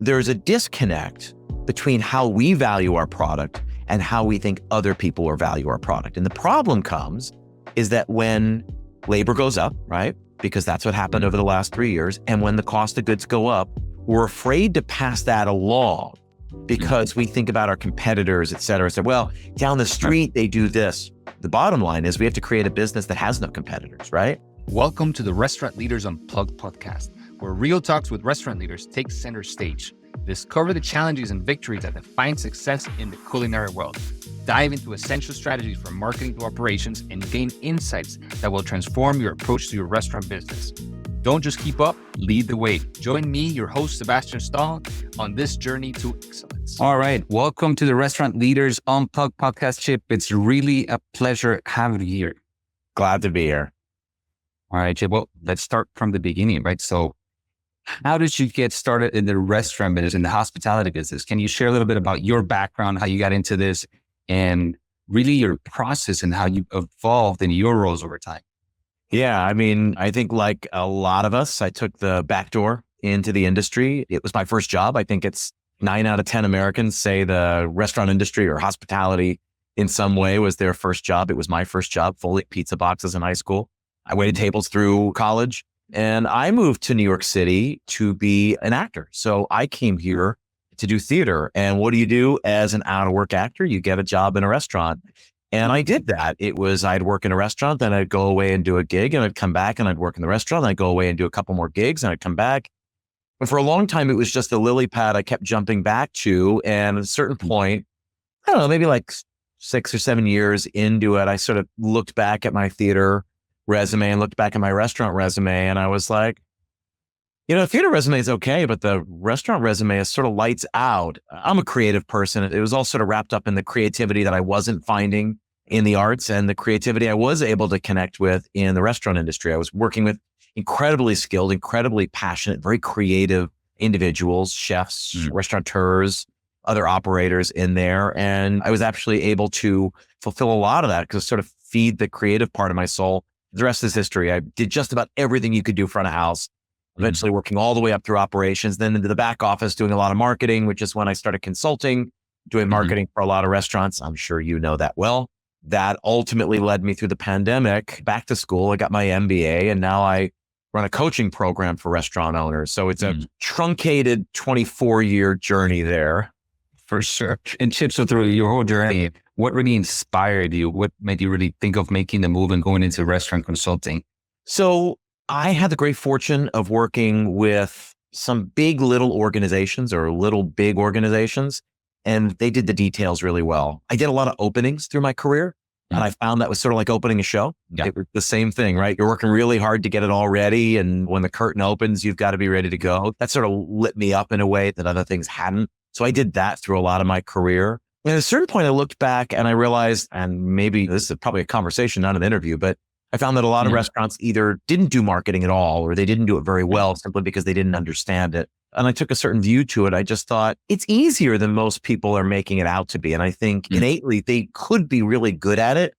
there's a disconnect between how we value our product and how we think other people will value our product. And the problem is that when labor goes up, right? Because that's what happened over the last 3 years. And when the cost of goods go up, we're afraid to pass that along because we think about our competitors, et cetera. So, well, down the street, they do this. The bottom line is we have to create a business that has no competitors, right? Welcome to the Restaurant Leaders Unplugged podcast, where real talks with restaurant leaders take center stage. Discover the challenges and victories that define success in the culinary world. Dive into essential strategies from marketing to operations and gain insights that will transform your approach to your restaurant business. Don't just keep up, lead the way. Join me, your host, Sebastian Stahl, on this journey to excellence. All right. Welcome to the Restaurant Leaders Unplugged podcast, Chip. It's really a pleasure having you here. Glad to be here. All right, Chip. Well, let's start from the beginning, right? So how did you get started in the restaurant business, in the hospitality business? Can you share a little bit about your background, how you got into this, and really your process and how you evolved in your roles over time? Yeah, I think like a lot of us, I took the back door into the industry. It was my first job. I think it's 9 out of 10 Americans say the restaurant industry or hospitality in some way was their first job. It was my first job, folding pizza boxes in high school. I waited tables through college and I moved to New York City to be an actor. So I came here to do theater. And what do you do as an out of work actor? You get a job in a restaurant. And I did that. I'd work in a restaurant, then I'd go away and do a gig and I'd come back and I'd work in the restaurant. And I'd go away and do a couple more gigs and I'd come back. But for a long time, it was just a lily pad I kept jumping back to. And at a certain point, I don't know, maybe like 6 or 7 years into it, I sort of looked back at my theater resume and looked back at my restaurant resume. And I was like, the theater resume is okay, but the restaurant resume is sort of lights out. I'm a creative person. It was all sort of wrapped up in the creativity that I wasn't finding in the arts and the creativity I was able to connect with in the restaurant industry. I was working with incredibly skilled, incredibly passionate, very creative individuals, chefs, restaurateurs, other operators in there. And I was actually able to fulfill a lot of that because sort of feed the creative part of my soul. The rest is history. I did just about everything you could do front of house. Eventually working all the way up through operations, then into the back office, doing a lot of marketing, which is when I started consulting, doing marketing for a lot of restaurants. I'm sure you know that well. That ultimately led me through the pandemic back to school. I got my MBA and now I run a coaching program for restaurant owners. So it's a truncated 24-year journey there. For sure. And Chip, so through your whole journey, what really inspired you? What made you really think of making the move and going into restaurant consulting? So I had the great fortune of working with some big little organizations or little big organizations, and they did the details really well. I did a lot of openings through my career, and I found that was sort of like opening a show. Yeah. It was the same thing, right? You're working really hard to get it all ready, and when the curtain opens, you've got to be ready to go. That sort of lit me up in a way that other things hadn't. So I did that through a lot of my career. And at a certain point, I looked back and I realized, and maybe this is probably a conversation, not an interview, but I found that a lot of restaurants either didn't do marketing at all, or they didn't do it very well simply because they didn't understand it. And I took a certain view to it. I just thought it's easier than most people are making it out to be. And I think innately they could be really good at it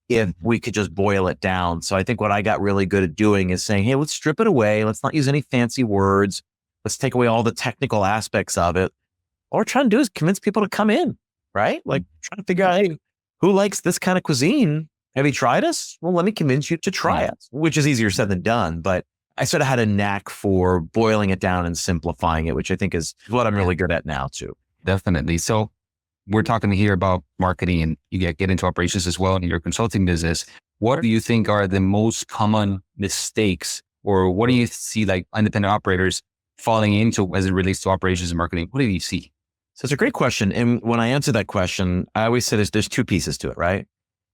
if we could just boil it down. So I think what I got really good at doing is saying, hey, let's strip it away. Let's not use any fancy words. Let's take away all the technical aspects of it. All we're trying to do is convince people to come in, right? Like trying to figure out, hey, who likes this kind of cuisine? Have you tried us? Well, let me convince you to try it, which is easier said than done. But I sort of had a knack for boiling it down and simplifying it, which I think is what I'm really good at now too. Definitely. So we're talking here about marketing and you get into operations as well in your consulting business. What do you think are the most common mistakes, or what do you see like independent operators falling into as it relates to operations and marketing? What do you see? So it's a great question. And when I answer that question, I always say there's two pieces to it, right?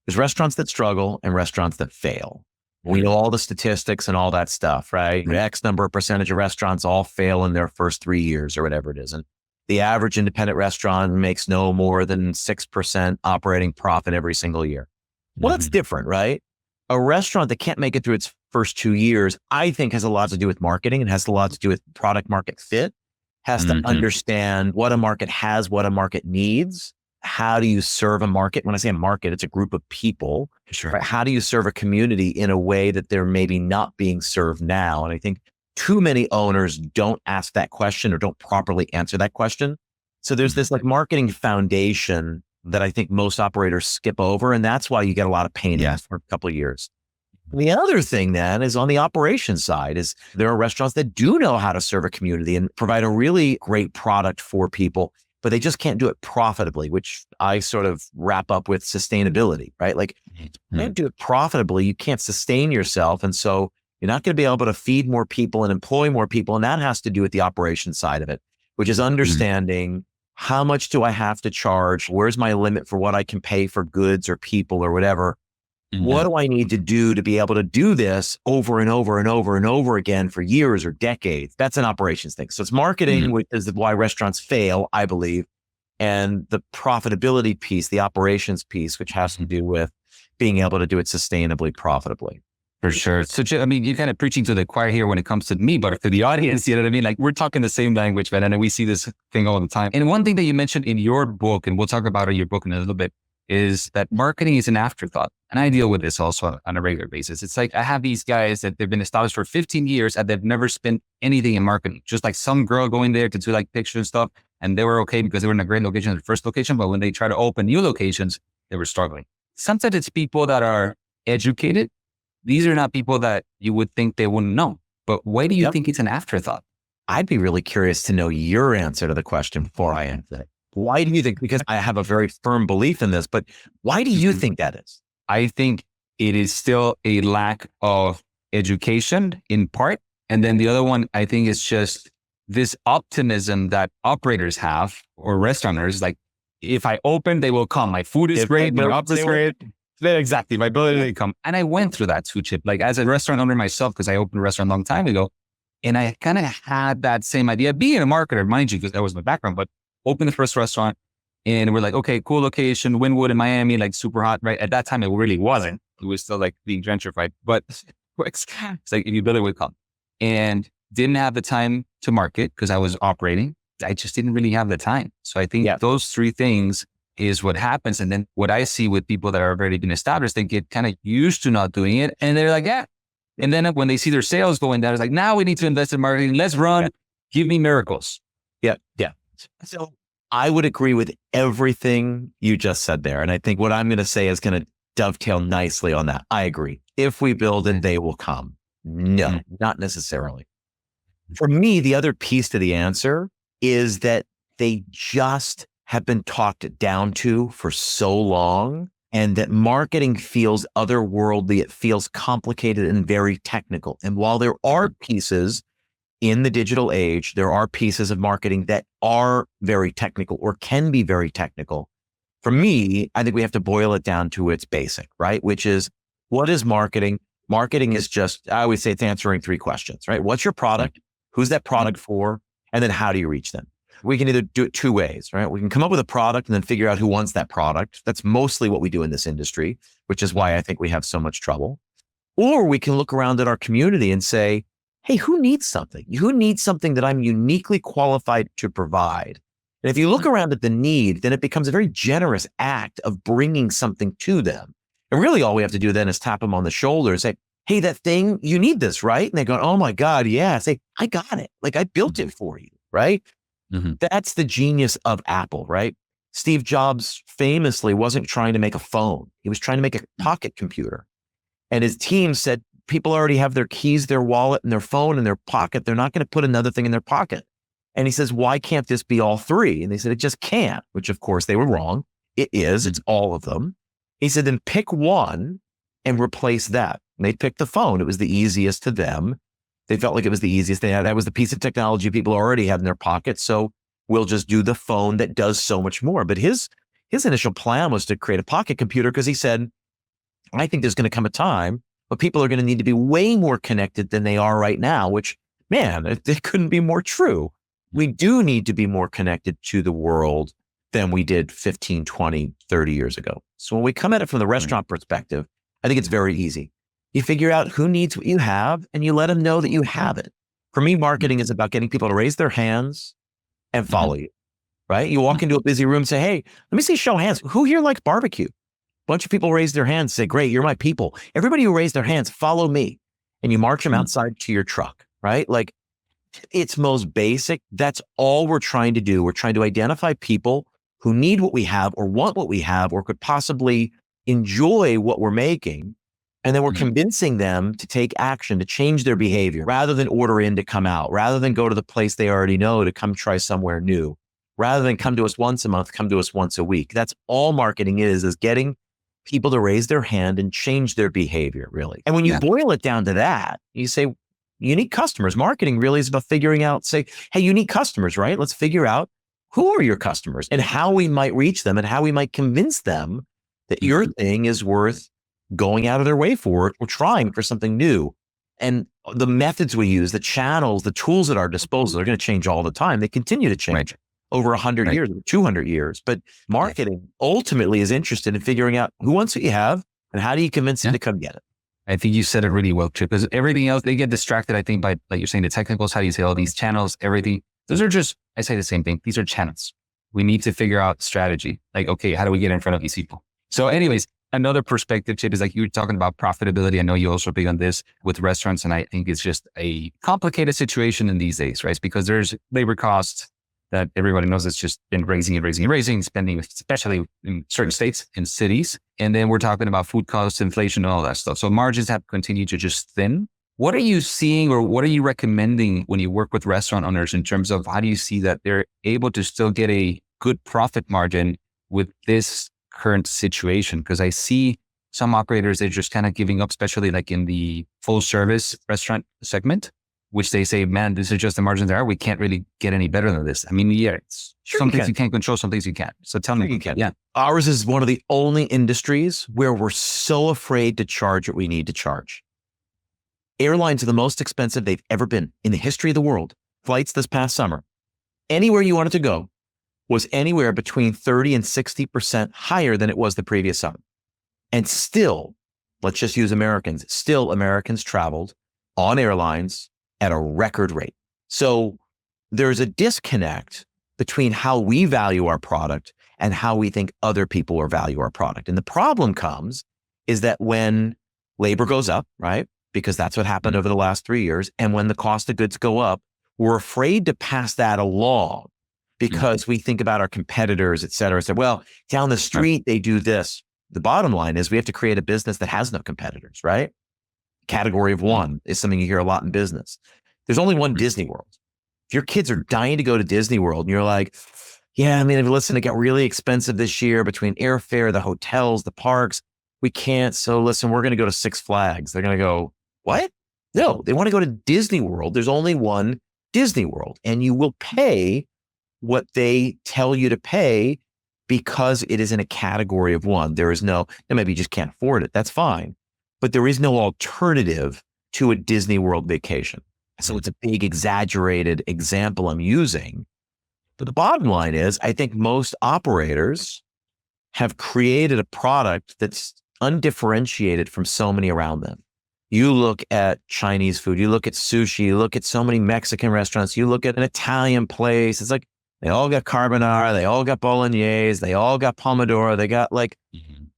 There's restaurants that struggle and restaurants that fail. We know all the statistics and all that stuff, right? X number of percentage of restaurants all fail in their first 3 years or whatever it is. And the average independent restaurant makes no more than 6% operating profit every single year. Well, that's different, right? A restaurant that can't make it through its first 2 years, I think has a lot to do with marketing. It has a lot to do with product market fit, has to understand what a market has, what a market needs. How do you serve a market? When I say a market, it's a group of people. Sure. Right? How do you serve a community in a way that they're maybe not being served now? And I think too many owners don't ask that question or don't properly answer that question. So there's this like marketing foundation that I think most operators skip over. And that's why you get a lot of pain for a couple of years. And the other thing then is on the operations side is there are restaurants that do know how to serve a community and provide a really great product for people, but they just can't do it profitably, which I sort of wrap up with sustainability, right? Like you can't do it profitably. You can't sustain yourself. And so you're not going to be able to feed more people and employ more people. And that has to do with the operations side of it, which is understanding how much do I have to charge? Where's my limit for what I can pay for goods or people or whatever? What do I need to do to be able to do this over and over and over and over again for years or decades? That's an operations thing. So it's marketing, which is why restaurants fail, I believe. And the profitability piece, the operations piece, which has to do with being able to do it sustainably, profitably. For sure. So, I mean, you're kind of preaching to the choir here when it comes to me, but to the audience, you know what I mean? Like we're talking the same language, man. And we see this thing all the time. And one thing that you mentioned in your book, and we'll talk about in your book in a little bit, is that marketing is an afterthought. And I deal with this also on a regular basis. It's like I have these guys that they've been established for 15 years and they've never spent anything in marketing. Just like some girl going there to do like pictures and stuff. And they were okay because they were in a great location at the first location. But when they try to open new locations, they were struggling. Sometimes it's people that are educated. These are not people that you would think they wouldn't know. But why do you think it's an afterthought? I'd be really curious to know your answer to the question before I answer it. Why do you think? Because I have a very firm belief in this, but why do you think that is? I think it is still a lack of education in part. And then the other one, I think is just this optimism that operators have or restaurateurs, like if I open, they will come. My food is great. My ops is great. Exactly. My ability to come. And I went through that too, Chip, like as a restaurant owner myself, because I opened a restaurant a long time ago. And I kind of had that same idea, being a marketer, mind you, because that was my background, but opened the first restaurant and we're like, okay, cool location, Wynwood in Miami, like super hot, right? At that time, it really wasn't. It was still like being gentrified, but it's like if you build it, would come. And didn't have the time to market because I was operating. I just didn't really have the time. So I think those three things is what happens. And then what I see with people that are already been established, they get kind of used to not doing it. And they're like, yeah. And then when they see their sales going down, it's like, now we need to invest in marketing. Let's run. Give me miracles. Yeah. So I would agree with everything you just said there. And I think what I'm going to say is going to dovetail nicely on that. I agree. If we build it, they will come. No, not necessarily. For me, the other piece to the answer is that they just have been talked down to for so long, and that marketing feels otherworldly. It feels complicated and very technical. And while there are pieces in the digital age, there are pieces of marketing that are very technical or can be very technical. For me, I think we have to boil it down to its basic, right? Which is, what is marketing? Marketing is just, I always say it's answering three questions, right? What's your product? Who's that product for? And then how do you reach them? We can either do it two ways, right? We can come up with a product and then figure out who wants that product. That's mostly what we do in this industry, which is why I think we have so much trouble. Or we can look around at our community and say, hey, who needs something? Who needs something that I'm uniquely qualified to provide? And if you look around at the need, then it becomes a very generous act of bringing something to them. And really all we have to do then is tap them on the shoulder and say, hey, that thing, you need this, right? And they go, oh my God, yeah. I say, I got it. Like I built it for you, right? That's the genius of Apple, right? Steve Jobs famously wasn't trying to make a phone. He was trying to make a pocket computer. And his team said, people already have their keys, their wallet, and their phone in their pocket. They're not going to put another thing in their pocket. And he says, why can't this be all three? And they said, it just can't, which of course they were wrong. It is, it's all of them. He said, then pick one and replace that. And they picked the phone. It was the easiest to them. They felt like it was the easiest they had. That was the piece of technology people already had in their pocket. So we'll just do the phone that does so much more. But his initial plan was to create a pocket computer because he said, I think there's going to come a time but people are going to need to be way more connected than they are right now, which, man, it couldn't be more true. We do need to be more connected to the world than we did 15, 20, 30 years ago. So when we come at it from the restaurant perspective, I think it's very easy. You figure out who needs what you have and you let them know that you have it. For me, marketing is about getting people to raise their hands and follow you, right? You walk into a busy room and say, hey, let me see, show hands. Who here likes barbecue? Bunch of people raise their hands, say, great, you're my people. Everybody who raised their hands, follow me. And you march them outside to your truck, right? Like it's most basic. That's all we're trying to do. We're trying to identify people who need what we have or want what we have or could possibly enjoy what we're making. And then we're convincing them to take action, to change their behavior rather than order in to come out, rather than go to the place they already know to come try somewhere new, rather than come to us once a month, come to us once a week. That's all marketing is getting people to raise their hand and change their behavior, really. And when you boil it down to that, you say, unique customers. Marketing really is about figuring out, say, hey, unique customers, right? Let's figure out who are your customers and how we might reach them and how we might convince them that your thing is worth going out of their way for it or trying for something new. And the methods we use, the channels, the tools at our disposal are going to change all the time. They continue to change over 100 years, 200 years. But marketing ultimately is interested in figuring out who wants what you have and how do you convince them to come get it. I think you said it really well, Chip, because everything else, they get distracted, I think, by, like you're saying, the technicals, how do you say all these channels, everything. Those are just, I say the same thing. These are channels. We need to figure out strategy. Like, okay, how do we get in front of these people? So anyways, another perspective, Chip, is like you were talking about profitability. I know you also big on this with restaurants, and I think it's just a complicated situation in these days, right? Because there's labor costs that everybody knows it's just been raising, spending, especially in certain states and cities. And then we're talking about food costs, inflation, and all that stuff. So margins have continued to just thin. What are you seeing or what are you recommending when you work with restaurant owners in terms of how do you see that they're able to still get a good profit margin with this current situation? Because I see some operators, they're just kind of giving up, especially like in the full service restaurant segment, which they say, man, this is just the margins there. We can't really get any better than this. I mean, it's some things you can't control, some things you can't. So tell me, Ours is one of the only industries where we're so afraid to charge what we need to charge. Airlines are the most expensive they've ever been in the history of the world. Flights this past summer, anywhere you wanted to go, was anywhere between 30 and 60% higher than it was the previous summer. And still, let's just use Americans, still Americans traveled on airlines at a record rate. So there's a disconnect between how we value our product and how we think other people will value our product. And the problem comes is that when labor goes up, right? Because that's what happened over the last 3 years. And when the cost of goods go up, we're afraid to pass that along because we think about our competitors, et cetera. So, well, down the street, they do this. The bottom line is we have to create a business that has no competitors, right? Category of one is something you hear a lot in business. There's only one Disney World. If your kids are dying to go to Disney World and you're like, yeah, I mean, listen, it got really expensive this year between airfare, the hotels, the parks. We can't. So listen, we're going to go to Six Flags. They're going to go, what? No, they want to go to Disney World. There's only one Disney World, and you will pay what they tell you to pay because it is in a category of one. There is no, and maybe you just can't afford it. That's fine. But there is no alternative to a Disney World vacation. So it's a big exaggerated example I'm using. But the bottom line is, I think most operators have created a product that's undifferentiated from so many around them. You look at Chinese food, you look at sushi, you look at so many Mexican restaurants, you look at an Italian place. It's like they all got carbonara, they all got bolognese, they all got pomodoro, they got like,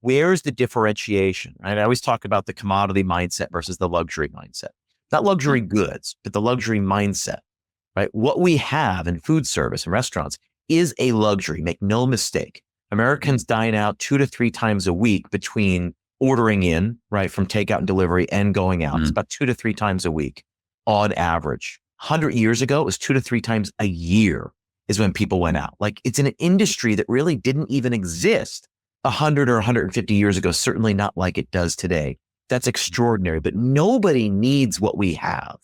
where's the differentiation? Right? I always talk about the commodity mindset versus the luxury mindset. Not luxury goods, but the luxury mindset, right? What we have in food service and restaurants is a luxury. Make no mistake. Americans dine out 2 to 3 times a week between ordering in, right, from takeout and delivery and going out. It's about 2 to 3 times a week on average. 100 years ago, it was 2 to 3 times a year is when people went out. Like it's in an industry that really didn't even exist 100 or 150 years ago, certainly not like it does today. That's extraordinary, but nobody needs what we have.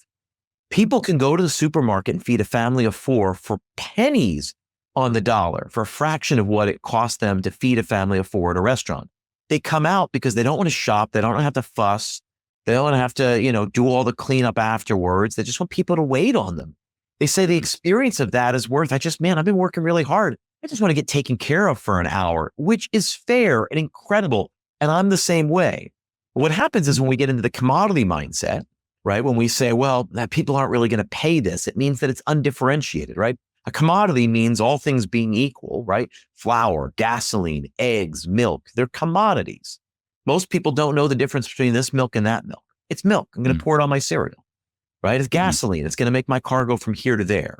People can go to the supermarket and feed a family of 4 for pennies on the dollar, for a fraction of what it costs them to feed a family of 4 at a restaurant. They come out because they don't want to shop. They don't have to fuss. They don't have to, do all the cleanup afterwards. They just want people to wait on them. They say the experience of that is worth, I've been working really hard. I just want to get taken care of for an hour, which is fair and incredible. And I'm the same way. What happens is when we get into the commodity mindset, right? When we say, well, that people aren't really going to pay this, it means that it's undifferentiated, right? A commodity means all things being equal, right? Flour, gasoline, eggs, milk, they're commodities. Most people don't know the difference between this milk and that milk. It's milk. I'm going to pour it on my cereal. right? It's gasoline. It's going to make my car go from here to there.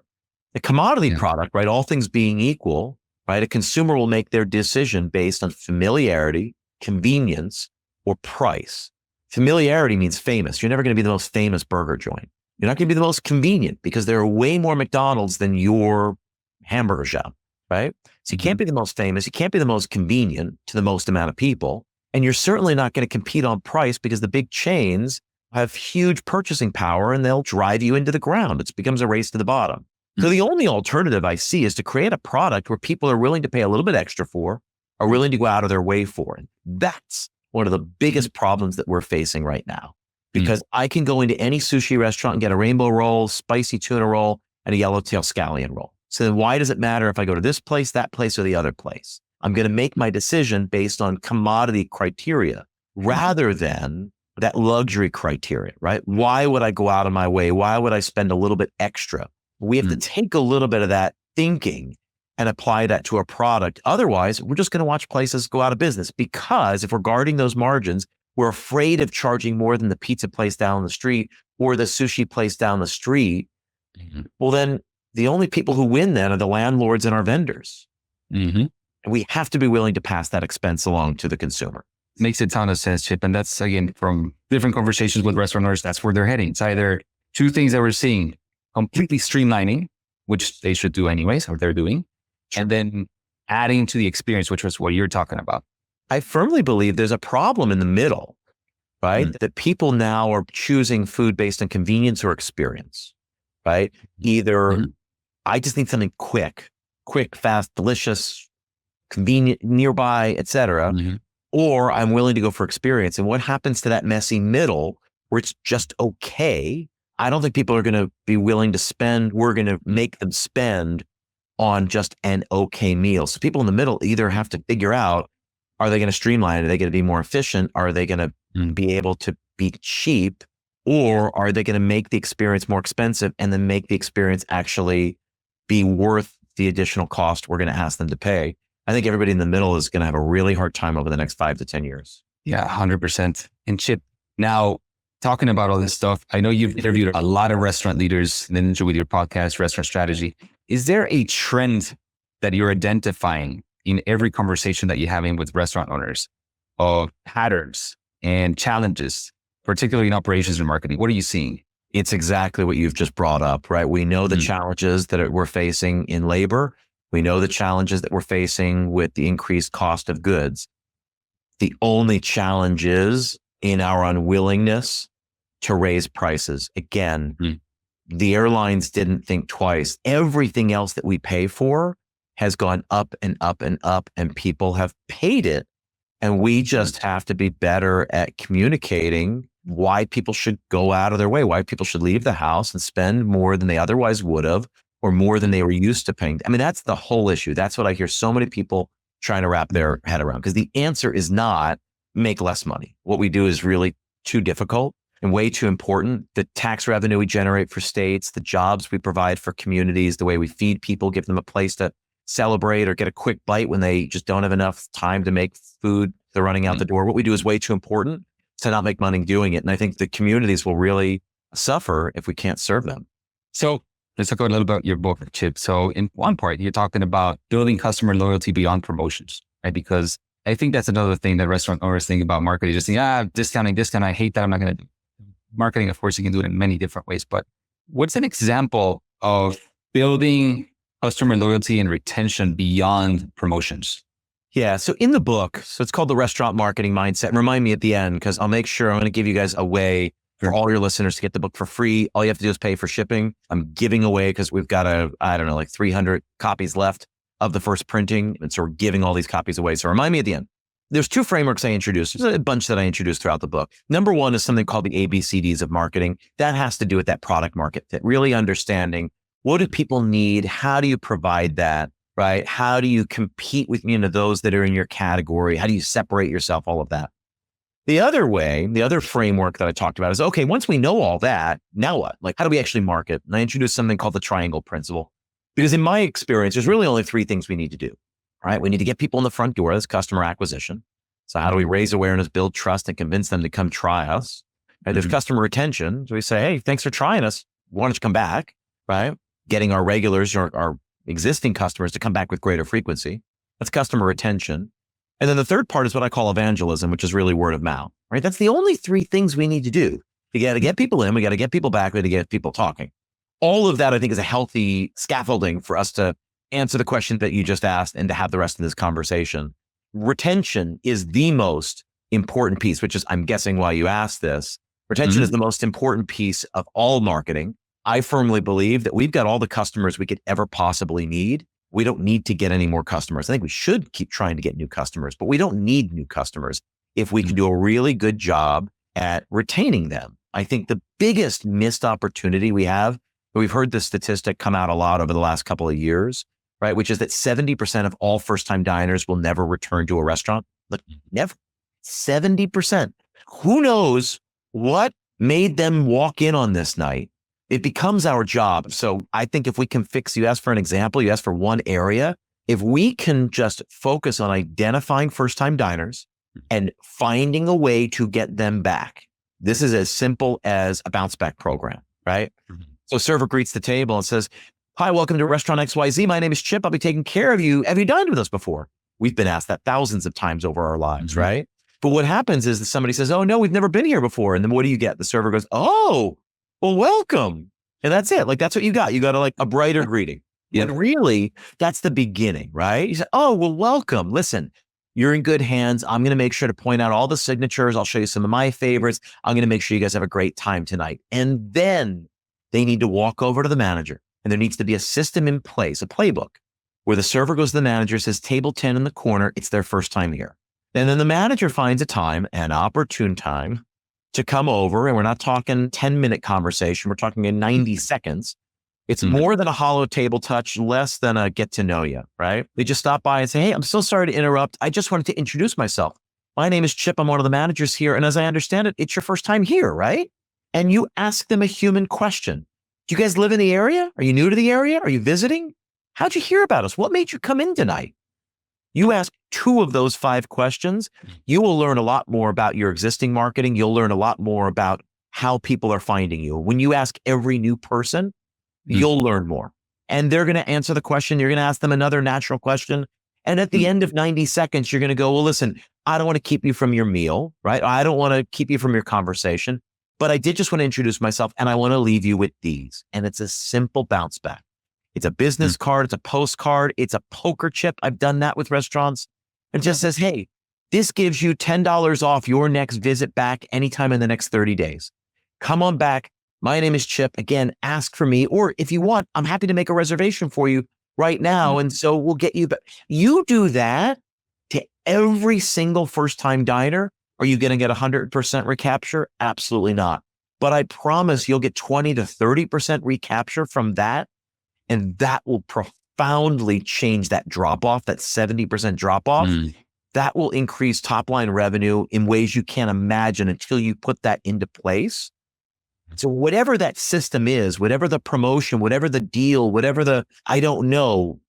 The commodity product, right? All things being equal, right? A consumer will make their decision based on familiarity, convenience, or price. Familiarity means famous. You're never going to be the most famous burger joint. You're not going to be the most convenient because there are way more McDonald's than your hamburger shop, right? So you can't be the most famous. You can't be the most convenient to the most amount of people. And you're certainly not going to compete on price because the big chains have huge purchasing power and they'll drive you into the ground. It becomes a race to the bottom. So the only alternative I see is to create a product where people are willing to pay a little bit extra for, are willing to go out of their way for. And that's one of the biggest problems that we're facing right now. Because I can go into any sushi restaurant and get a rainbow roll, spicy tuna roll, and a yellowtail scallion roll. So then why does it matter if I go to this place, that place, or the other place? I'm going to make my decision based on commodity criteria rather than that luxury criteria, right? Why would I go out of my way? Why would I spend a little bit extra? We have to take a little bit of that thinking and apply that to a product. Otherwise, we're just going to watch places go out of business because if we're guarding those margins, we're afraid of charging more than the pizza place down the street or the sushi place down the street. Well, then the only people who win then are the landlords and our vendors. And we have to be willing to pass that expense along to the consumer. Makes a ton of sense, Chip. And that's, again, from different conversations with restaurant owners, that's where they're heading. It's either two things that we're seeing: completely streamlining, which they should do anyways, or they're doing, and then adding to the experience, which was what you're talking about. I firmly believe there's a problem in the middle, right? That people now are choosing food based on convenience or experience, right? Either I just need something quick, fast, delicious, convenient, nearby, etc. Or I'm willing to go for experience. And what happens to that messy middle where it's just okay? I don't think people are going to be willing to spend. We're going to make them spend on just an okay meal. So people in the middle either have to figure out, are they going to streamline? Are they going to be more efficient? Are they going to be able to be cheap? Or are they going to make the experience more expensive and then make the experience actually be worth the additional cost we're going to ask them to pay? I think everybody in the middle is going to have a really hard time over the next 5 to 10 years. Yeah, 100%. And Chip, now talking about all this stuff, I know you've interviewed a lot of restaurant leaders and then with your podcast, Restaurant Strategy. Is there a trend that you're identifying in every conversation that you're having with restaurant owners of patterns and challenges, particularly in operations and marketing? What are you seeing? It's exactly what you've just brought up, right? We know the challenges that we're facing in labor. We know the challenges that we're facing with the increased cost of goods. The only challenge is in our unwillingness to raise prices. Again, the airlines didn't think twice. Everything else that we pay for has gone up and up and up, and people have paid it. And we just have to be better at communicating why people should go out of their way, why people should leave the house and spend more than they otherwise would have, or more than they were used to paying. I mean, that's the whole issue. That's what I hear so many people trying to wrap their head around, because the answer is not make less money. What we do is really too difficult and way too important. The tax revenue we generate for states, the jobs we provide for communities, the way we feed people, give them a place to celebrate or get a quick bite when they just don't have enough time to make food. They're running out the door. What we do is way too important to not make money doing it. And I think the communities will really suffer if we can't serve them. So let's talk a little about your book, Chip. So in one part, you're talking about building customer loyalty beyond promotions, right? Because I think that's another thing that restaurant owners think about marketing. Just think, discount. I hate that. I'm not going to do marketing. Of course, you can do it in many different ways, but what's an example of building customer loyalty and retention beyond promotions? Yeah. So in the book, so it's called The Restaurant Marketing Mindset. And remind me at the end, because I'll make sure I'm going to give you guys a way for all your listeners to get the book for free. All you have to do is pay for shipping. I'm giving away, because we've got like 300 copies left of the first printing. And so we're giving all these copies away. So remind me at the end. There's two frameworks I introduced. There's a bunch that I introduced throughout the book. Number one is something called the ABCDs of marketing. That has to do with that product market fit, really understanding what do people need? How do you provide that, right? How do you compete with those that are in your category? How do you separate yourself? All of that. The other way, the other framework that I talked about is, okay, once we know all that, now what? Like, how do we actually market? And I introduced something called the triangle principle. Because in my experience, there's really only three things we need to do, right? We need to get people in the front door. That's customer acquisition. So how do we raise awareness, build trust, and convince them to come try us? Right? There's customer retention. So we say, hey, thanks for trying us. Why don't you come back? Right? Getting our regulars, our existing customers to come back with greater frequency. That's customer retention. And then the third part is what I call evangelism, which is really word of mouth, right? That's the only three things we need to do. We got to get people in, we got to get people back, we got to get people talking. All of that, I think, is a healthy scaffolding for us to answer the question that you just asked and to have the rest of this conversation. Retention is the most important piece, which is, I'm guessing why you asked this. Retention is the most important piece of all marketing. I firmly believe that we've got all the customers we could ever possibly need. We don't need to get any more customers. I think we should keep trying to get new customers, but we don't need new customers if we can do a really good job at retaining them. I think the biggest missed opportunity we have, we've heard this statistic come out a lot over the last couple of years, right? Which is that 70% of all first-time diners will never return to a restaurant. Look, never. 70%. Who knows what made them walk in on this night? It becomes our job. So I think if we can fix, you asked for an example, you asked for one area. If we can just focus on identifying first-time diners and finding a way to get them back. This is as simple as a bounce back program, right? So server greets the table and says, hi, welcome to Restaurant XYZ. My name is Chip. I'll be taking care of you. Have you dined with us before? We've been asked that thousands of times over our lives, right? But what happens is that somebody says, oh, no, we've never been here before. And then what do you get? The server goes, oh, well, welcome. And that's it. Like, that's what you got. You got a brighter greeting. Yeah. But really, that's the beginning, right? You say, oh, well, welcome. Listen, you're in good hands. I'm going to make sure to point out all the signatures. I'll show you some of my favorites. I'm going to make sure you guys have a great time tonight. And then they need to walk over to the manager. And there needs to be a system in place, a playbook, where the server goes to the manager, says table 10 in the corner. It's their first time here. And then the manager finds a time, an opportune time, to come over. And we're not talking 10-minute conversation. We're talking in 90 seconds. It's more than a hollow table touch, less than a get to know you, right? They just stop by and say, hey, I'm so sorry to interrupt. I just wanted to introduce myself. My name is Chip. I'm one of the managers here. And as I understand it, it's your first time here, right? And you ask them a human question. Do you guys live in the area? Are you new to the area? Are you visiting? How'd you hear about us? What made you come in tonight? You ask 2 of those 5 questions, you will learn a lot more about your existing marketing. You'll learn a lot more about how people are finding you. When you ask every new person, you'll learn more. And they're going to answer the question. You're going to ask them another natural question. And at the end of 90 seconds, you're going to go, well, listen, I don't want to keep you from your meal, right? I don't want to keep you from your conversation, but I did just want to introduce myself and I want to leave you with these. And it's a simple bounce back. It's a business card. It's a postcard. It's a poker chip. I've done that with restaurants. It just says, hey, this gives you $10 off your next visit back anytime in the next 30 days. Come on back. My name is Chip. Again, ask for me. Or if you want, I'm happy to make a reservation for you right now. And so we'll get you back. You do that to every single first-time diner. Are you going to get 100% recapture? Absolutely not. But I promise you'll get 20 to 30% recapture from that. And that will profoundly change that drop-off, that 70% drop-off. That will increase top-line revenue in ways you can't imagine until you put that into place. So whatever that system is, whatever the promotion, whatever the deal, whatever I don't know.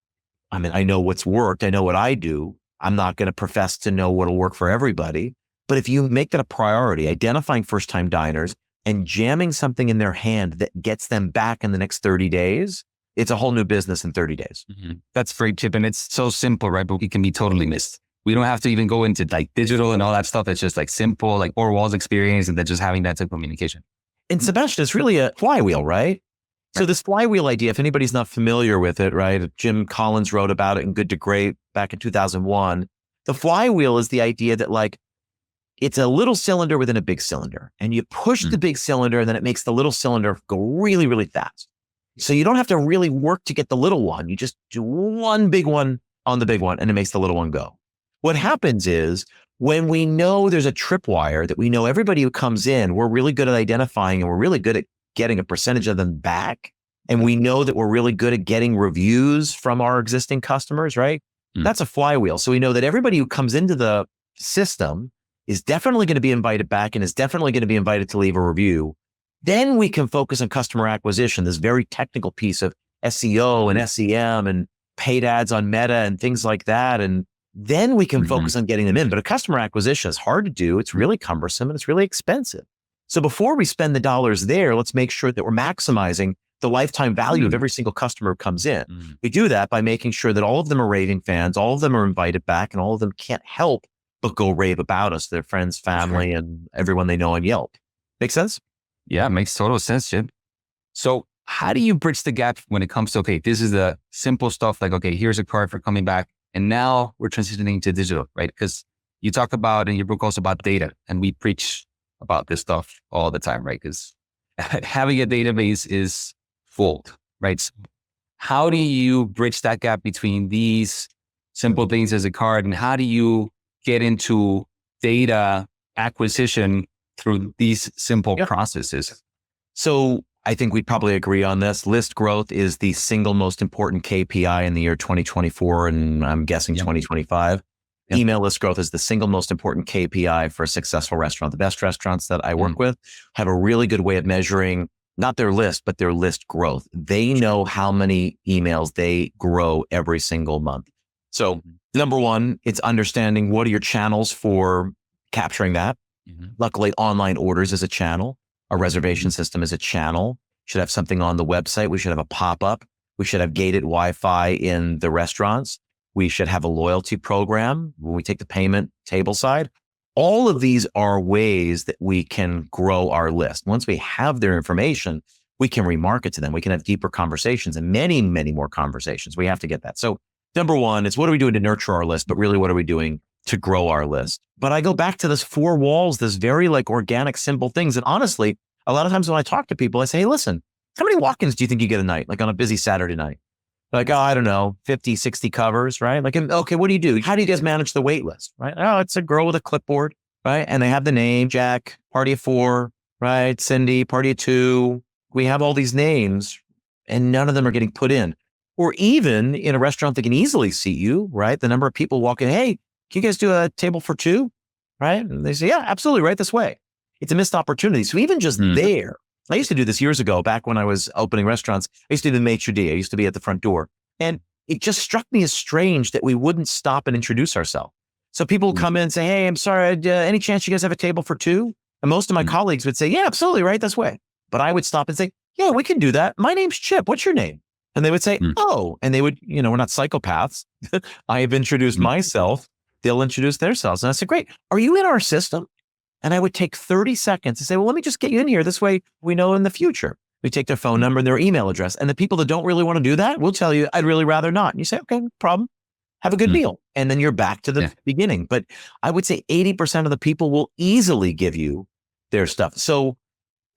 I mean, I know what's worked. I know what I do. I'm not going to profess to know what'll work for everybody. But if you make that a priority, identifying first-time diners and jamming something in their hand that gets them back in the next 30 days, it's a whole new business in 30 days. That's great, Chip. And it's so simple, right? But it can be totally missed. We don't have to even go into like digital and all that stuff. It's just like simple, like 4 walls experience and then just having that type of communication. And Sebastian, it's really a flywheel, right? So this flywheel idea, if anybody's not familiar with it, right? Jim Collins wrote about it in Good to Great back in 2001. The flywheel is the idea that like, it's a little cylinder within a big cylinder and you push the big cylinder and then it makes the little cylinder go really, really fast. So you don't have to really work to get the little one. You just do one big one on the big one and it makes the little one go. What happens is when we know there's a tripwire that we know everybody who comes in, we're really good at identifying and we're really good at getting a percentage of them back. And we know that we're really good at getting reviews from our existing customers, right? That's a flywheel. So we know that everybody who comes into the system is definitely going to be invited back and is definitely going to be invited to leave a review. Then we can focus on customer acquisition, this very technical piece of SEO and SEM and paid ads on Meta and things like that. And then we can focus on getting them in. But a customer acquisition is hard to do. It's really cumbersome and it's really expensive. So before we spend the dollars there, let's make sure that we're maximizing the lifetime value of every single customer who comes in. We do that by making sure that all of them are raving fans, all of them are invited back, and all of them can't help but go rave about us, their friends, family, and everyone they know on Yelp. Make sense? Yeah, makes total sense, Jim. So how do you bridge the gap when it comes to, okay, this is the simple stuff like, okay, here's a card for coming back. And now we're transitioning to digital, right? Because you talk about in your book also about data, and we preach about this stuff all the time, right? Because having a database is full, right? So how do you bridge that gap between these simple things as a card, and how do you get into data acquisition through these simple processes? So I think we'd probably agree on this. List growth is the single most important KPI in the year 2024, and I'm guessing 2025. Email list growth is the single most important KPI for a successful restaurant. The best restaurants that I work with have a really good way of measuring not their list, but their list growth. They know how many emails they grow every single month. So number one, it's understanding what are your channels for capturing that. Luckily, online orders is a channel. Our reservation system is a channel. Should have something on the website. We should have a pop-up. We should have gated Wi-Fi in the restaurants. We should have a loyalty program when we take the payment table side. All of these are ways that we can grow our list. Once we have their information, we can remarket to them. We can have deeper conversations and many, many more conversations. We have to get that. So number one is what are we doing to nurture our list, but really what are we doing to grow our list? But I go back to this 4 walls, this very like organic, simple things. And honestly, a lot of times when I talk to people, I say, hey, listen, how many walk-ins do you think you get a night? Like on a busy Saturday night? Like, oh, I don't know, 50, 60 covers, right? Like, okay, what do you do? How do you guys manage the wait list, right? Oh, it's a girl with a clipboard, right? And they have the name, Jack, party of 4, right? Cindy, party of 2. We have all these names and none of them are getting put in. Or even in a restaurant that can easily seat you, right? The number of people walking, hey, can you guys do a table for 2, right? And they say, yeah, absolutely, right this way. It's a missed opportunity. So even just there, I used to do this years ago, back when I was opening restaurants. I used to do the maitre d'. I used to be at the front door. And it just struck me as strange that we wouldn't stop and introduce ourselves. So people would come in and say, hey, I'm sorry, any chance you guys have a table for 2? And most of my colleagues would say, yeah, absolutely, right this way. But I would stop and say, yeah, we can do that. My name's Chip. What's your name? And they would say, oh, and they would, we're not psychopaths. I have introduced myself. They'll introduce themselves. And I said, great. Are you in our system? And I would take 30 seconds to say, well, let me just get you in here. This way we know in the future. We take their phone number and their email address. And the people that don't really want to do that will tell you, I'd really rather not. And you say, okay, no problem. Have a good meal. And then you're back to the beginning. But I would say 80% of the people will easily give you their stuff. So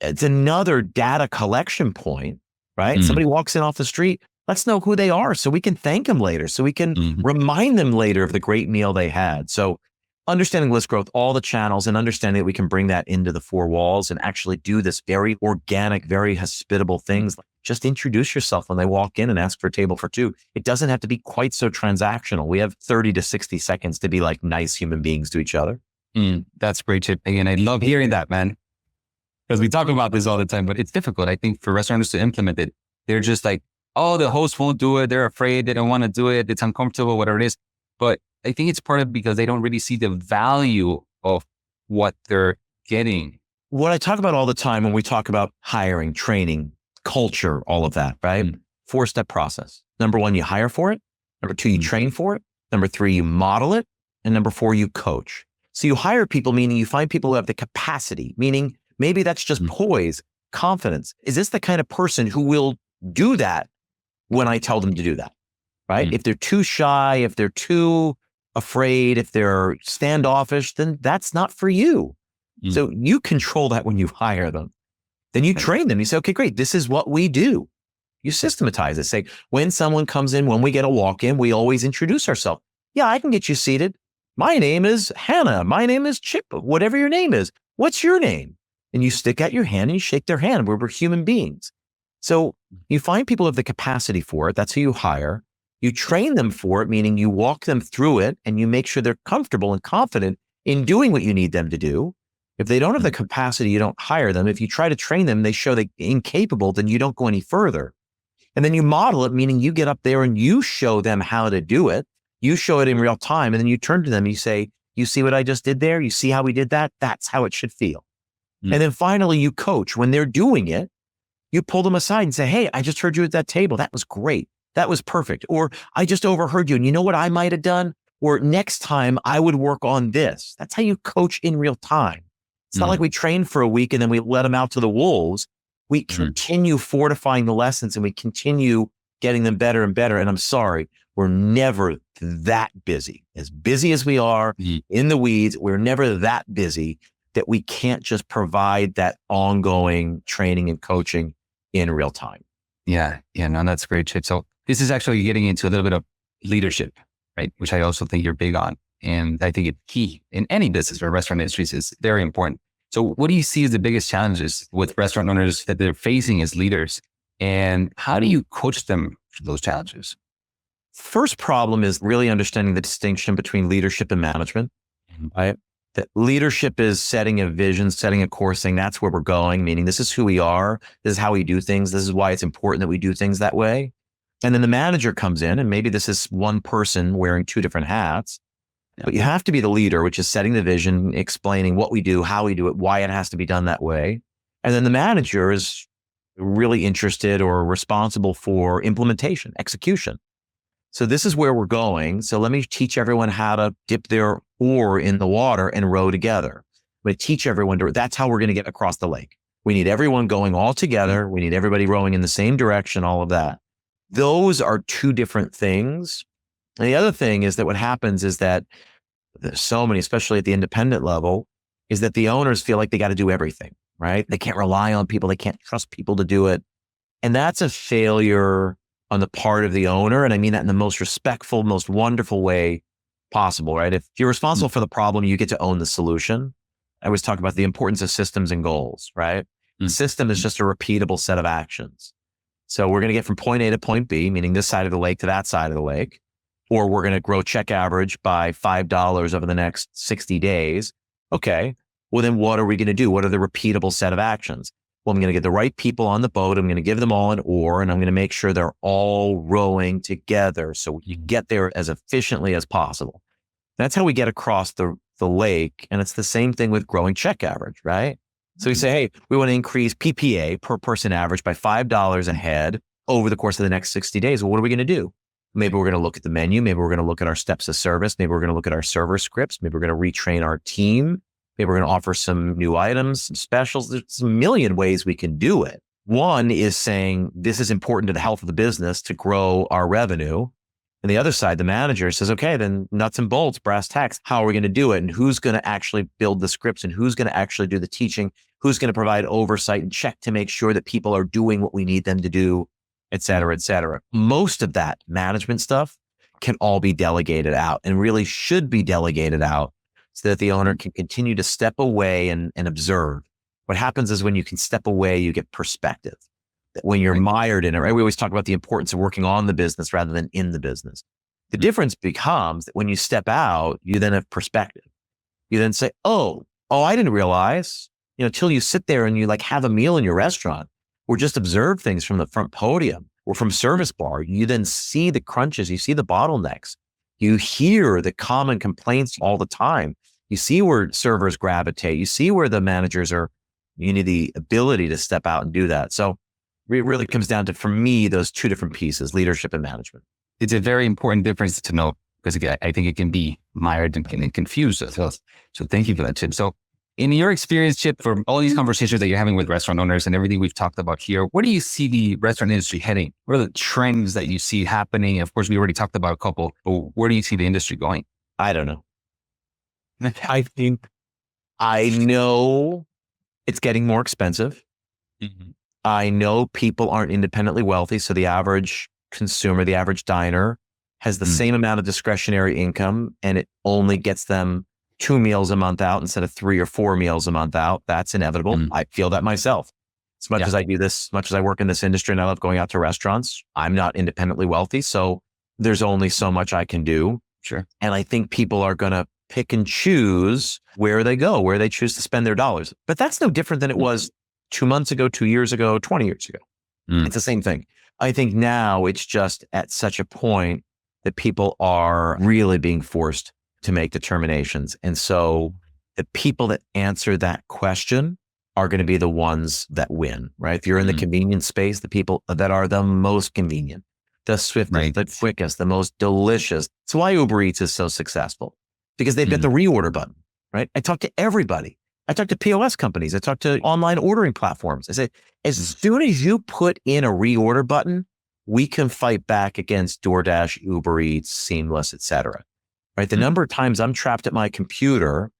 it's another data collection point, right? Somebody walks in off the street. Let's know who they are so we can thank them later. So we can remind them later of the great meal they had. So understanding list growth, all the channels, and understanding that we can bring that into the 4 walls and actually do this very organic, very hospitable things. Just introduce yourself when they walk in and ask for a table for 2. It doesn't have to be quite so transactional. We have 30 to 60 seconds to be like nice human beings to each other. That's great, Chip. Again, I love hearing that, man. Because we talk about this all the time, but it's difficult, I think, for restaurants to implement it. They're just like, oh, the host won't do it. They're afraid. They don't want to do it. It's uncomfortable, whatever it is. But I think it's part of because they don't really see the value of what they're getting. What I talk about all the time when we talk about hiring, training, culture, all of that, right? 4-step process. Number 1, you hire for it. Number 2, you train for it. Number 3, you model it. And number 4, you coach. So you hire people, meaning you find people who have the capacity, meaning maybe that's just poise, confidence. Is this the kind of person who will do that when I tell them to do that, right? If they're too shy, if they're too afraid, if they're standoffish, then that's not for you. So you control that when you hire them. Then you train them. You say, okay, great. This is what we do. You systematize it. Say, when someone comes in, when we get a walk-in, we always introduce ourselves. Yeah, I can get you seated. My name is Hannah. My name is Chip. Whatever your name is. What's your name? And you stick out your hand and you shake their hand. We're human beings. So you find people who have the capacity for it. That's who you hire. You train them for it, meaning you walk them through it and you make sure they're comfortable and confident in doing what you need them to do. If they don't have the capacity, you don't hire them. If you try to train them, they show they're incapable, then you don't go any further. And then you model it, meaning you get up there and you show them how to do it. You show it in real time. And then you turn to them and you say, you see what I just did there? You see how we did that? That's how it should feel. And then finally you coach. When they're doing it, you pull them aside and say, hey, I just heard you at that table. That was great. That was perfect. Or I just overheard you. And you know what I might have done? Or next time I would work on this. That's how you coach in real time. It's not like we train for a week and then we let them out to the wolves. We continue fortifying the lessons and we continue getting them better and better. And I'm sorry, we're never that busy. As busy as we are in the weeds, we're never that busy that we can't just provide that ongoing training and coaching in real time. Yeah. No, that's great, Chip. So this is actually getting into a little bit of leadership, right? Which I also think you're big on. And I think it's key in any business or restaurant industries is very important. So what do you see as the biggest challenges with restaurant owners that they're facing as leaders? And how do you coach them for those challenges? First problem is really understanding the distinction between leadership and management, right? That leadership is setting a vision, setting a course, saying that's where we're going, meaning this is who we are. This is how we do things. This is why it's important that we do things that way. And then the manager comes in, and maybe this is one person wearing two different hats, but you have to be the leader, which is setting the vision, explaining what we do, how we do it, why it has to be done that way. And then the manager is really interested or responsible for implementation, execution. So this is where we're going. So let me teach everyone how to dip their oar in the water and row together. I'm going to teach everyone that's how we're going to get across the lake. We need everyone going all together. We need everybody rowing in the same direction, all of that. Those are two different things. And the other thing is that what happens is that there's so many, especially at the independent level, is that the owners feel like they got to do everything, right? They can't rely on people. They can't trust people to do it. And that's a failure on the part of the owner. And I mean that in the most respectful, most wonderful way possible, right? If you're responsible for the problem, you get to own the solution. I always talk about the importance of systems and goals, right? The system is just a repeatable set of actions. So we're going to get from point A to point B, meaning this side of the lake to that side of the lake, or we're going to grow check average by $5 over the next 60 days. Okay, well then what are we going to do? What are the repeatable set of actions? Well, I'm going to get the right people on the boat. I'm going to give them all an oar, and I'm going to make sure they're all rowing together so you get there as efficiently as possible. That's how we get across the lake. And it's the same thing with growing check average, right? So we say, hey, we want to increase PPA, per person average, by $5 a head over the course of the next 60 days. Well, what are we going to do? Maybe we're going to look at the menu. Maybe we're going to look at our steps of service. Maybe we're going to look at our server scripts. Maybe we're going to retrain our team. Maybe we're going to offer some new items, some specials. There's a million ways we can do it. One is saying this is important to the health of the business to grow our revenue. And the other side, the manager says, okay, then nuts and bolts, brass tacks, how are we going to do it? And who's going to actually build the scripts and who's going to actually do the teaching? Who's going to provide oversight and check to make sure that people are doing what we need them to do, et cetera, et cetera. Most of that management stuff can all be delegated out and really should be delegated out so that the owner can continue to step away and observe. What happens is when you can step away, you get perspective. That when you're mired in it, right? We always talk about the importance of working on the business rather than in the business. The difference becomes that when you step out, you then have perspective. You then say, oh, I didn't realize, till you sit there and you have a meal in your restaurant or just observe things from the front podium or from service bar. You then see the crunches, you see the bottlenecks, you hear the common complaints all the time. You see where servers gravitate, you see where the managers are, you need the ability to step out and do that. So it really comes down to, for me, those two different pieces, leadership and management. It's a very important difference to know because again, I think it can be mired and confused. So thank you for that, Chip. So in your experience, Chip, for all these conversations that you're having with restaurant owners and everything we've talked about here, where do you see the restaurant industry heading? What are the trends that you see happening? Of course, we already talked about a couple, but where do you see the industry going? I don't know. I know it's getting more expensive. Mm-hmm. I know people aren't independently wealthy. So the average consumer, the average diner has the same amount of discretionary income and it only gets them 2 meals a month out instead of 3 or 4 meals a month out. That's inevitable. I feel that myself. As much as I do this, as much as I work in this industry and I love going out to restaurants, I'm not independently wealthy. So there's only so much I can do. Sure. And I think people are going to pick and choose where they go, where they choose to spend their dollars. But that's no different than it was 2 months ago, 2 years ago, 20 years ago. It's the same thing. I think now it's just at such a point that people are really being forced to make determinations. And so the people that answer that question are going to be the ones that win, right? If you're in the convenience space, the people that are the most convenient, the swiftest, the quickest, the most delicious. It's why Uber Eats is so successful, because they've got the reorder button, right? I talk to everybody. I talk to POS companies. I talk to online ordering platforms. I say, as soon as you put in a reorder button, we can fight back against DoorDash, Uber Eats, Seamless, et cetera, right? The number of times I'm trapped at my computer,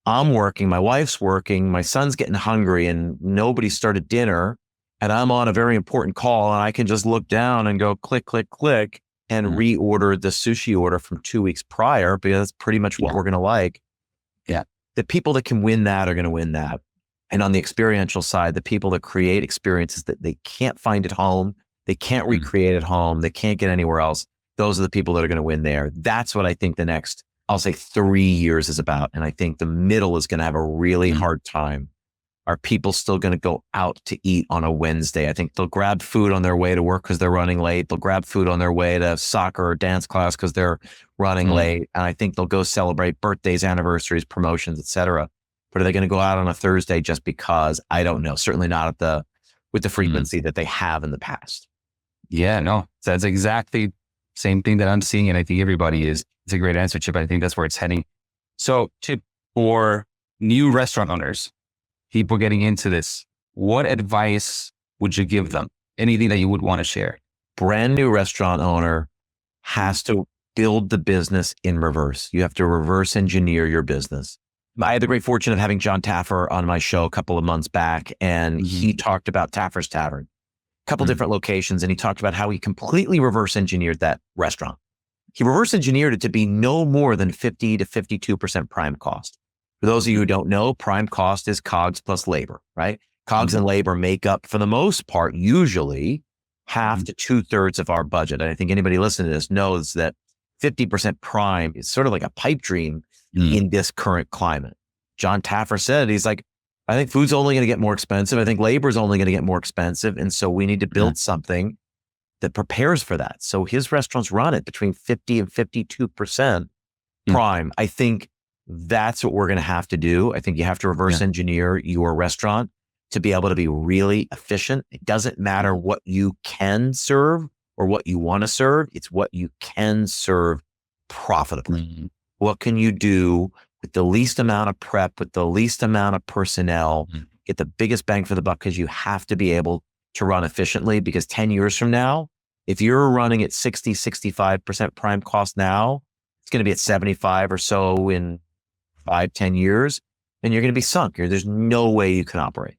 I'm working, my wife's working, my son's getting hungry and nobody started dinner, and I'm on a very important call and I can just look down and go click, click, click and reorder the sushi order from 2 weeks prior, because that's pretty much what we're going to like. Yeah. The people that can win that are going to win that. And on the experiential side, the people that create experiences that they can't find at home, they can't recreate at home, they can't get anywhere else, those are the people that are going to win there. That's what I think the next, I'll say 3 years is about. And I think the middle is going to have a really hard time. Are people still going to go out to eat on a Wednesday? I think they'll grab food on their way to work because they're running late. They'll grab food on their way to soccer or dance class because they're running late. And I think they'll go celebrate birthdays, anniversaries, promotions, et cetera. But are they going to go out on a Thursday just because? I don't know. Certainly not with the frequency that they have in the past. Yeah, no, that's exactly same thing that I'm seeing. And I think everybody is. It's a great answer, Chip. I think that's where it's heading. So, Chip, for new restaurant owners, people getting into this, what advice would you give them? Anything that you would want to share? Brand new restaurant owner has to build the business in reverse. You have to reverse engineer your business. I had the great fortune of having John Taffer on my show a couple of months back, and he talked about Taffer's Tavern, a couple different locations, and he talked about how he completely reverse engineered that restaurant. He reverse engineered it to be no more than 50 to 52% prime cost. For those of you who don't know, prime cost is COGS plus labor, right? COGS and labor make up, for the most part, usually half to 2/3 of our budget. And I think anybody listening to this knows that 50% prime is sort of like a pipe dream in this current climate. John Taffer said, he's like, I think food's only going to get more expensive. I think labor is only going to get more expensive. And so we need to build something that prepares for that. So his restaurants run it between 50 and 52% prime. I think that's what we're going to have to do. I think you have to reverse engineer your restaurant to be able to be really efficient. It doesn't matter what you can serve or what you want to serve. It's what you can serve profitably. What can you do with the least amount of prep, with the least amount of personnel, get the biggest bang for the buck? Because you have to be able to run efficiently, because 10 years from now, if you're running at 60, 65% prime cost now, it's going to be at 75 or so in 5-10 years, and you're going to be sunk. There's no way you can operate.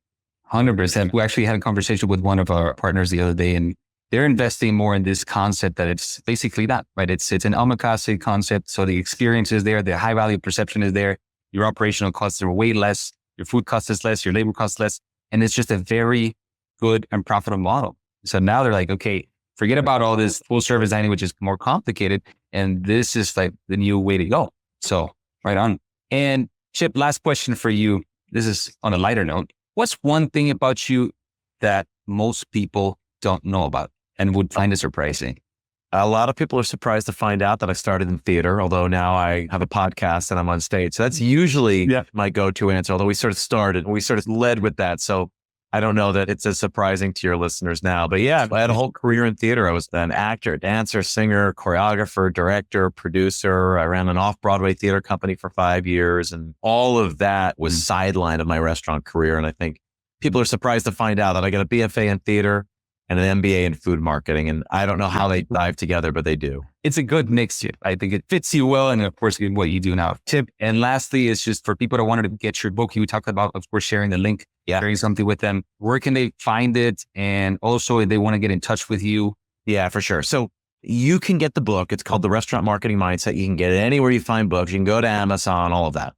100%. We actually had a conversation with one of our partners the other day, and they're investing more in this concept that it's basically that, right? It's an omakase concept. So the experience is there, the high value perception is there, your operational costs are way less, your food cost is less, your labor costs less, and it's just a very good and profitable model. So now they're like, okay, forget about all this full service dining, which is more complicated, and this is like the new way to go. So right on. And Chip, last question for you. This is on a lighter note. What's one thing about you that most people don't know about and would find it surprising? A lot of people are surprised to find out that I started in theater, although now I have a podcast and I'm on stage. So that's usually my go-to answer, although we sort of led with that. So I don't know that it's as surprising to your listeners now, but yeah, I had a whole career in theater. I was an actor, dancer, singer, choreographer, director, producer. I ran an off-Broadway theater company for 5 years, and all of that was sideline of my restaurant career. And I think people are surprised to find out that I got a BFA in theater and an MBA in food marketing. And I don't know how they dive together, but they do. It's a good mix, Chip. I think it fits you well. And of course, what you do now. Tip. And lastly, is just for people that wanted to get your book, you talked about, of course, sharing the link, sharing something with them. Where can they find it? And also, if they want to get in touch with you. Yeah, for sure. So you can get the book. It's called The Restaurant Marketing Mindset. You can get it anywhere you find books. You can go to Amazon, all of that.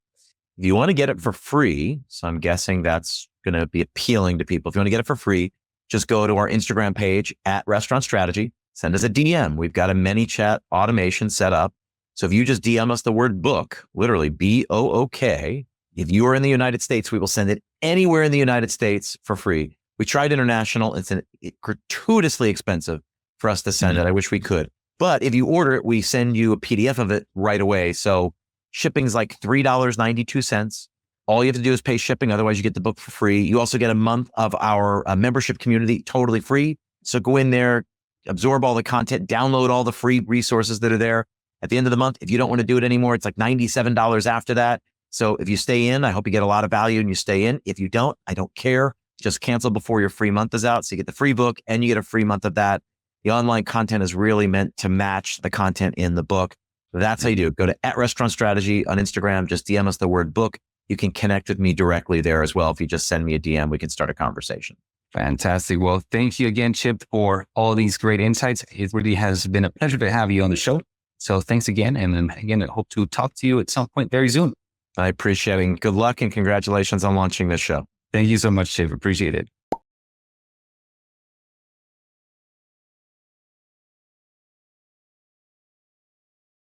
If you want to get it for free, so I'm guessing that's going to be appealing to people. If you want to get it for free, just go to our Instagram page at Restaurant Strategy. Send us a DM. We've got a ManyChat automation set up. So if you just DM us the word book, literally BOOK, if you are in the United States, we will send it anywhere in the United States for free. We tried international. It's gratuitously expensive for us to send it. I wish we could. But if you order it, we send you a PDF of it right away. So shipping's like $3.92. All you have to do is pay shipping. Otherwise, you get the book for free. You also get a month of our membership community totally free. So go in there, absorb all the content, download all the free resources that are there. At the end of the month, if you don't want to do it anymore, it's like $97 after that. So if you stay in, I hope you get a lot of value and you stay in. If you don't, I don't care. Just cancel before your free month is out. So you get the free book and you get a free month of that. The online content is really meant to match the content in the book. That's how you do it. Go to @restaurantstrategy on Instagram. Just DM us the word book. You can connect with me directly there as well. If you just send me a DM, we can start a conversation. Fantastic. Well, thank you again, Chip, for all these great insights. It really has been a pleasure to have you on the show. So thanks again. And then again, I hope to talk to you at some point very soon. I appreciate it. Good luck and congratulations on launching this show. Thank you so much, Chip. Appreciate it.